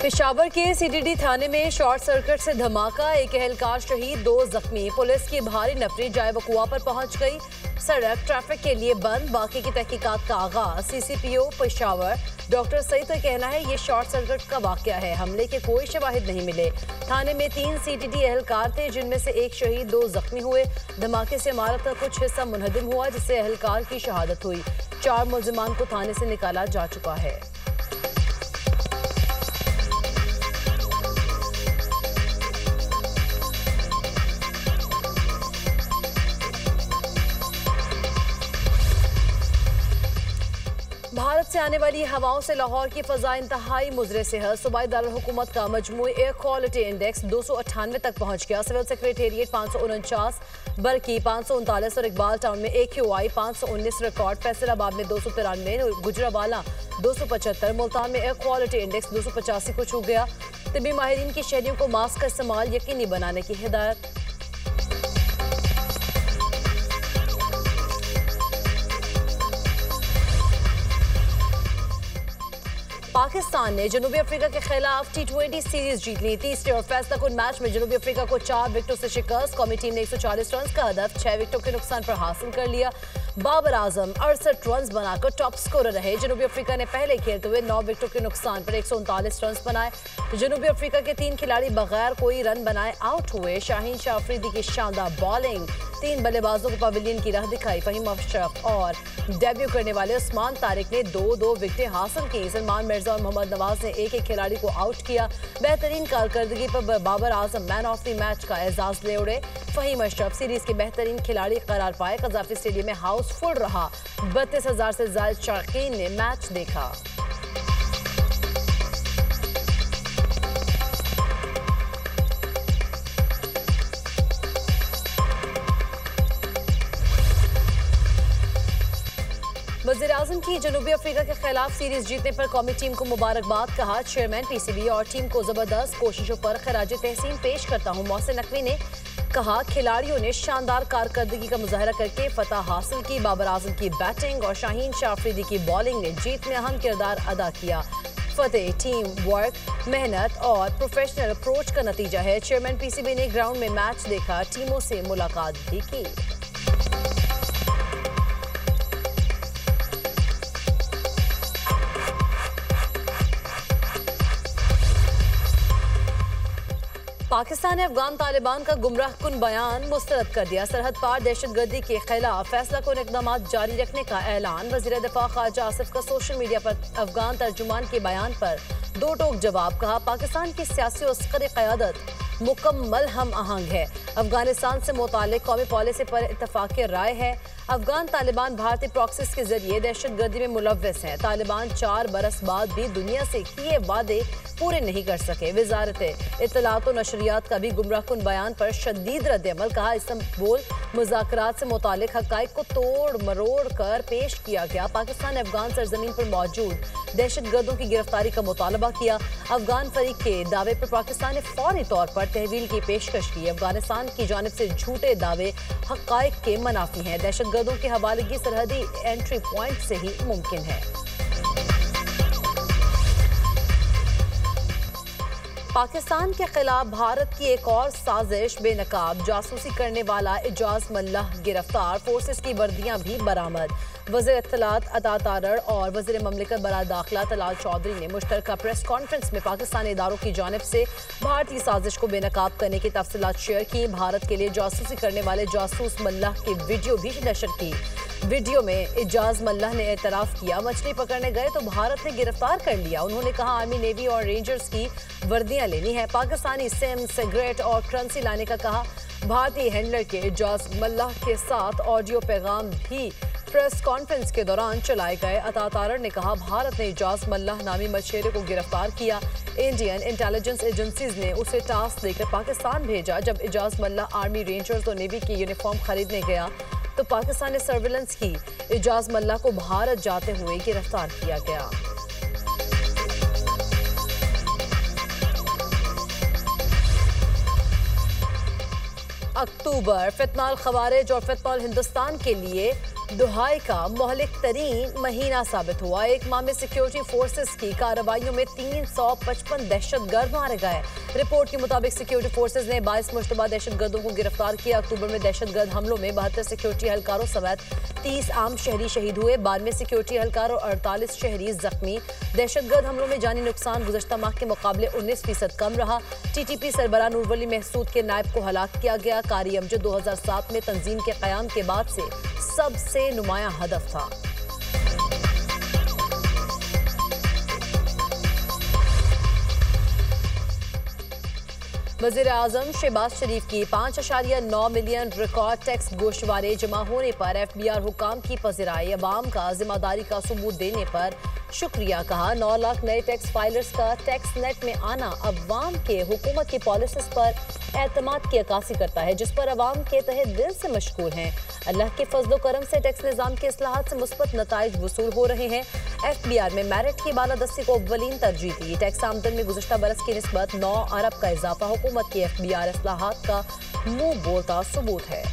पेशावर के सीडीडी थाने में short circuit से धमाका, एक एहलकार शहीद, 2 जख्मी। पुलिस की भारी नफरी जाए वकुआ पर पहुंच गई। सड़क ट्रैफिक के लिए बंद, बाकी की तहकीकात का आगाज। सीसीपीओ पेशावर डॉक्टर सईद का कहना है ये शॉर्ट सर्किट का वाकया है, हमले के कोई शवाहिद नहीं मिले। थाने में 3 सीडीडी एहलकार थे, जिनमें से 1 शहीद, 2 जख्मी हुए। धमाके से इमारत का कुछ हिस्सा मुनहदिम हुआ, जिससे एहलकार की शहादत हुई। 4 मुलजिमान को थाने से निकाला जा चुका है। भारत से आने वाली हवाओं से लाहौर की फजा इंतहाई मुजरे सेहत। सूबाई दारुल हुकूमत का मजमूई एयर क्वालिटी इंडेक्स 298 तक पहुंच गया। सिविल सेक्रेटेरिएट 549, बरकी 539 और इकबाल टाउन में AQI 519 रिकॉर्ड। फैसलाबाद में 293, गुजरावाला 275, मुल्तान में एयर क्वालिटी इंडेक्स 285 को छू गया। तिब्बी माहिरीन की शहरियों को मास्क का इस्तेमाल यकीनी बनाने की हिदायत। पाकिस्तान ने जनूबी अफ्रीका के खिलाफ T20 सीरीज जीत ली। तीसरे और फैसला कुन मैच में जनूबी अफ्रीका को 4 विकेटों से शिकस्त। कौमी टीम ने 140 रन का हदफ 6 विकेटों के नुकसान पर हासिल कर लिया। बाबर आजम 68 रन बनाकर टॉप स्कोरर रहे। जनूबी अफ्रीका ने पहले खेलते हुए 9 विकेटों के नुकसान पर 139 रन बनाए। जनूबी अफ्रीका के 3 खिलाड़ी बगैर कोई रन बनाए आउट हुए। शाहीन शाह अफरीदी की शानदार बॉलिंग, 3 बल्लेबाजों को पवेलियन की राह दिखाई। फहीम अशरफ और डेब्यू करने वाले उस्मान तारिक ने 2-2 विकेटें हासिल की। सलमान मिर्जा और मोहम्मद नवाज ने एक खिलाड़ी को आउट किया। बेहतरीन कारकर्दगी पर Babar Azam man of the match का एजाज ले उड़े। फहीम अशरफ सीरीज के बेहतरीन खिलाड़ी करार पाए। कजाफी स्टेडियम में हाउस फुल रहा, 32,000 से ज्यादा शायकीन ने मैच देखा। वज़ीर-ए-आज़म की जनूबी अफ्रीका के खिलाफ सीरीज जीतने पर कौमी टीम को मुबारकबाद। कहा चेयरमैन PCB और टीम को जबरदस्त कोशिशों पर खराज तहसीन पेश करता हूं। मोहसिन नकवी ने कहा खिलाड़ियों ने शानदार कारकर्दगी का मुजाहरा करके फतह हासिल की। बाबर आजम की बैटिंग और शाहीन शाह अफरीदी की बॉलिंग ने जीत में अहम किरदार अदा किया। फतेह टीम वर्क, मेहनत और प्रोफेशनल अप्रोच का नतीजा है। चेयरमैन PCB ने ग्राउंड में मैच देखा, टीमों से मुलाकात भी की। पाकिस्तान ने अफगान तालिबान का गुमराह कुन बयान मुस्तरद कर दिया। सरहद पार दहशतगर्दी के खिलाफ फैसला कुन इक़दाम जारी रखने का ऐलान। वज़ीर दिफा ख्वाजा आसिफ का सोशल मीडिया पर अफगान तर्जुमान के बयान पर 2 टोक जवाब। कहा पाकिस्तान की सियासी और अस्करी क़यादत मुकम्मल हम आहंग है। अफगानिस्तान से मुतालिक कौमी पॉलिसी पर इत्तफाक़ राय है। अफगान तालिबान भारतीय प्रॉक्सिस के जरिए दहशतगर्दी में मुलव्वस हैं। तालिबान 4 बरस बाद भी दुनिया से किए वादे पूरे नहीं कर सके। वजारत इत्तलात और नशरियात का भी गुमराह कुन बयान पर शदीद रद्द-ए-अमल। कहा इस्तांबुल मुज़ाकरात से मुतालिक हक़ाइक़ को तोड़ मरोड़ कर पेश किया गया। पाकिस्तान ने अफगान सरजमीन पर मौजूद दहशतगर्दों की गिरफ्तारी का मुतालबा किया। अफगान फरीक के दावे पर पाकिस्तान ने फौरी तौर पर तहवील की पेशकश की। अफगानिस्तान की जानिब से झूठे दावे हक़ाइक़ के मनाफी हैं। दहशतगर्दों की हवालगी सरहदी एंट्री पॉइंट से ही मुमकिन है। पाकिस्तान के खिलाफ भारत की एक और साजिश, बेनकाब जासूसी करने वाला एजाज मल्लाह गिरफ्तार। फोर्सेस की वर्दियां भी बरामद। वज़ीर इत्तलात अता तारड़ और वज़ीर ममलिकत बराए दाखिला तलाल चौधरी ने मुश्तरका प्रेस कॉन्फ्रेंस में पाकिस्तानी इदारों की जानिब से भारतीय साजिश को बेनकाब करने की तफसीलात शेयर की। भारत के लिए जासूसी करने वाले जासूस मल्लाह की वीडियो भी नशर की। वीडियो में एजाज मल्लाह ने एतराफ़ किया मछली पकड़ने गए तो भारत ने गिरफ्तार कर लिया। उन्होंने कहा आर्मी, नेवी और रेंजर्स की वर्दियां लेनी है। पाकिस्तानी सिम, सिगरेट और करेंसी लाने का कहा। भारतीय हैंडलर के एजाज मल्लाह के साथ ऑडियो पैगाम भी प्रेस कॉन्फ्रेंस के दौरान चलाए गए। अता तारड़ ने कहा भारत ने एजाज मल्लाह नामी मछेरे को गिरफ्तार किया। इंडियन इंटेलिजेंस एजेंसीज ने उसे टास्क देकर पाकिस्तान भेजा। जब एजाज मल्लाह आर्मी, रेंजर्स और नेवी की यूनिफॉर्म खरीदने गया तो पाकिस्तान ने सर्विलेंस की। एजाज मल्लाह को भारत जाते हुए गिरफ्तार किया गया। अक्टूबर फितनाल खवारिज और फितनाल हिंदुस्तान के लिए दुहाई का मोहलिक तरीन महीना साबित हुआ। एक माह में सिक्योरिटी फोर्सेस की कार्रवाइयों में 355 दहशतगर्द मारे गए। रिपोर्ट के मुताबिक सिक्योरिटी फोर्सेस ने 22 मुश्तबा दहशतगर्दों को गिरफ्तार किया। अक्टूबर में दहशतगर्द हमलों में 72 सिक्योरिटी एहलकारों समेत 30 आम शहरी शहीद हुए। बाद में सिक्योरिटी एहलकार और 48 शहरी जख्मी। दहशतगर्द हमलों में जानी नुकसान गुज़श्ता माह के मुकाबले 19% कम रहा। TTP सरबराह नूरवली महसूद के नायब को हलाक किया गया। कारी अमजद 2007 में तंजीम के क़याम के बाद से सबसे नुमाया हदफ था। वज़ीर आज़म शहबाज शरीफ की 5.9 मिलियन रिकॉर्ड टैक्स गोशवारे जमा होने पर FBR हुकाम की पज़िराई। अवाम का जिम्मेदारी का सबूत देने पर शुक्रिया कहा। 9 लाख नए टैक्स फाइलर्स का टैक्स नेट में आना अवाम के हुकूमत की पॉलिसीज पर एतमाद की अक्कासी करता है, जिस पर अवाम के तहे दिल से मशकूर हैं। अल्लाह के फजलो करम से टैक्स निज़ाम के इस्लाहात से मुस्बत नताइज वसूल हो रहे हैं। FBR में मेरिट की बालादस्ती को अव्वलीन तरजीह दी। टैक्स आमदन में गुज़श्ता बरस की निस्बत 9 अरब का इजाफा हुकूमत की FBR इस्लाहात का मुंह बोलता सबूत है।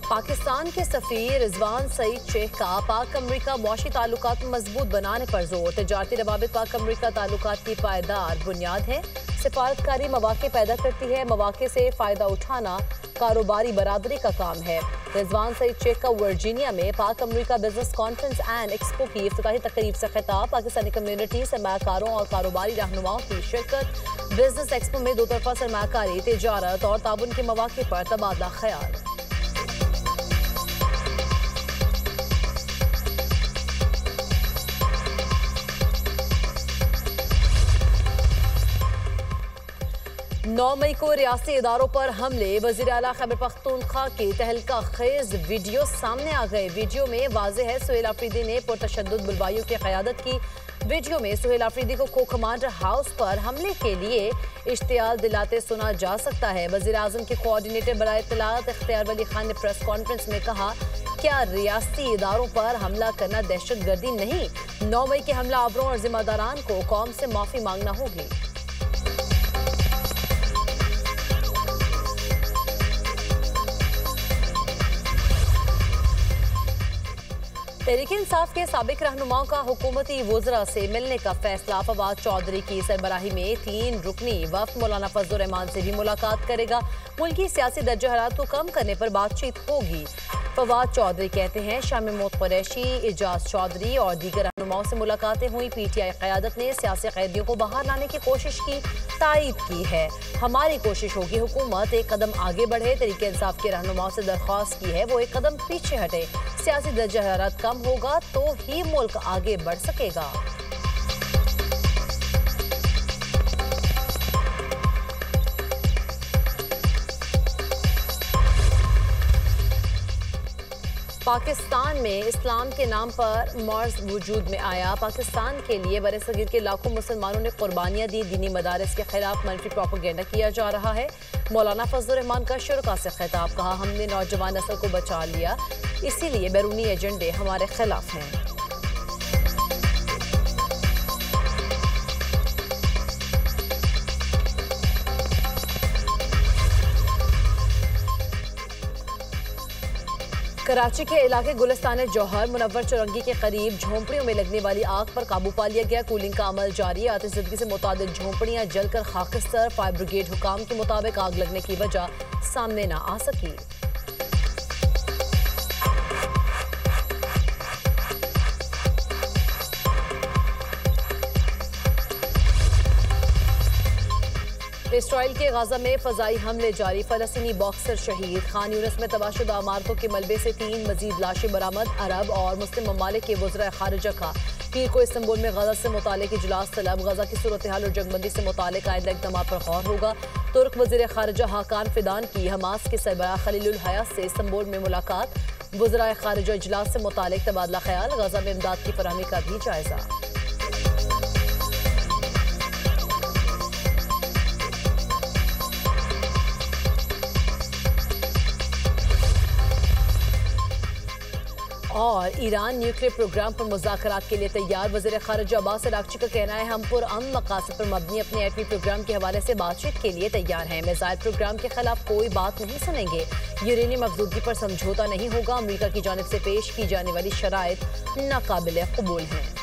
पाकिस्तान के सफीर रिजवान सईद शेख का पाक अमरीका मुआशी ताल्लुकात मजबूत बनाने पर जोर। तिजारती रवाबित पाक अमरीका ताल्लुकात की पायदार बुनियाद है। सिफारतकारी मौके पैदा करती है। मौके से फ़ायदा उठाना कारोबारी बरादरी का काम है। रिजवान सईद शेख का वर्जीनिया में पाक अमरीका बिजनेस कॉन्फ्रेंस एंड एक्सपो की इफ्तिताही तकरीब से खिताब। पाकिस्तानी कम्युनिटी सरमाकारों और कारोबारी रहनुमाओं की शिरकत। बिजनेस एक्सपो में दो तरफा सरमाकारी, तिजारत और ताउन के मौके पर तबादला ख्याल। नौ मई को रियासी इदारों पर हमले। वज़ीर आला खैबर पख्तूनख्वा की तहलका खेज वीडियो सामने आ गए। वीडियो में वाज़ेह है सुहेल आफरीदी ने पुरतशद्दुद बुलवाइयों की क़यादत की। वीडियो में सुहेल आफरीदी को को कमांडर हाउस पर हमले के लिए इश्तियाल दिलाते सुना जा सकता है। वज़ीर आज़म के कोऑर्डिनेटर बराए इत्तलात इख्तियार वली खान ने प्रेस कॉन्फ्रेंस में कहा, क्या रियासी इदारों पर हमला करना दहशतगर्दी नहीं? 9 मई के हमला आवरों और जिम्मेदारान को कौम से माफ़ी मांगना होगी। तहरीक इंसाफ के साबिक रहनुमाओं का हुकूमती वज़रा से मिलने का फैसला। फवाद चौधरी की सरबराही में 3 रुकनी वफ़द मौलाना फजल रहमान से भी मुलाकात करेगा। मुल्की सियासी दर्जा हरारत को कम करने पर बातचीत होगी। फवाद चौधरी कहते हैं शाम महमूद कुरैशी, एजाज चौधरी और दीगर रहनुमाओं से मुलाकातें हुई। PTI क़यादत ने सियासी कैदियों को बाहर लाने की कोशिश की तायद की है। हमारी कोशिश होगी हुकूमत एक कदम आगे बढ़े। तहरीक इंसाफ के रहनुमाओं से दरख्वास्त की है वो एक कदम पीछे हटे। सियासी दर्जा हरारत कम होगा तो ही मुल्क आगे बढ़ सकेगा। पाकिस्तान में इस्लाम के नाम पर मर्ज वजूद में आया। पाकिस्तान के लिए बरसगीर के लाखों मुसलमानों ने कुर्बानियाँ दी। दीनी मदारिस के खिलाफ मनफी प्रोपेगेंडा किया जा रहा है। मौलाना फजल रहमान का शुरका से खिताब। कहा, हमने नौजवान नस्ल को बचा लिया, इसीलिए बैरूनी एजेंडे हमारे खिलाफ हैं। कराची के इलाके गुलिस्तान जौहर मुनव्वर चौरंगी के करीब झोंपड़ियों में लगने वाली आग पर काबू पा लिया गया। कूलिंग का अमल जारी है। आतिशज़दगी से मुतादिद झोंपड़ियां जलकर खाकिस्तर। फायर ब्रिगेड हुकाम के मुताबिक आग लगने की वजह सामने न आ सकी। इसराइल के गाजा में फजाई हमले जारी। फलस्तीनी बॉक्सर शहीद। खान यूनिस में तबाहशुदा इमारतों के मलबे से 3 मजीद लाशें बरामद। अरब और मुस्लिम ममालिक के वज़रा खारिजा का पीर को इस्तांबुल में गजा से मुतालिक इजलास तलब। गजा की सूरत हाल और जंगबंदी से मुतालिक आइंदा इक़दामात पर गौर होगा। तुर्क वज़ीर खारिजा हाकान फिदान की हमास के सरबराह खलीलुल हयात से इस्तांबुल में मुलाकात। वज़रा खारिजा इजलास से मुतालिक तबादला ख्याल। गजा में इमदाद की फराहमी का भी जायजा। और ईरान न्यूक्लियर प्रोग्राम पर मुज़ाकरात के लिए तैयार। वज़ीर ख़ारिजा अब्बास अराग़ची का कहना है, हम पुरअमन मकासद पर मबनी अपने एटमी प्रोग्राम के हवाले से बातचीत के लिए तैयार हैं। मिसाइल प्रोग्राम के खिलाफ कोई बात नहीं सुनेंगे। यूरेनियम अफजूदगी पर समझौता नहीं होगा। अमेरिका की जानिब से पेश की जाने वाली शराइत नाकाबिल कबूल हैं।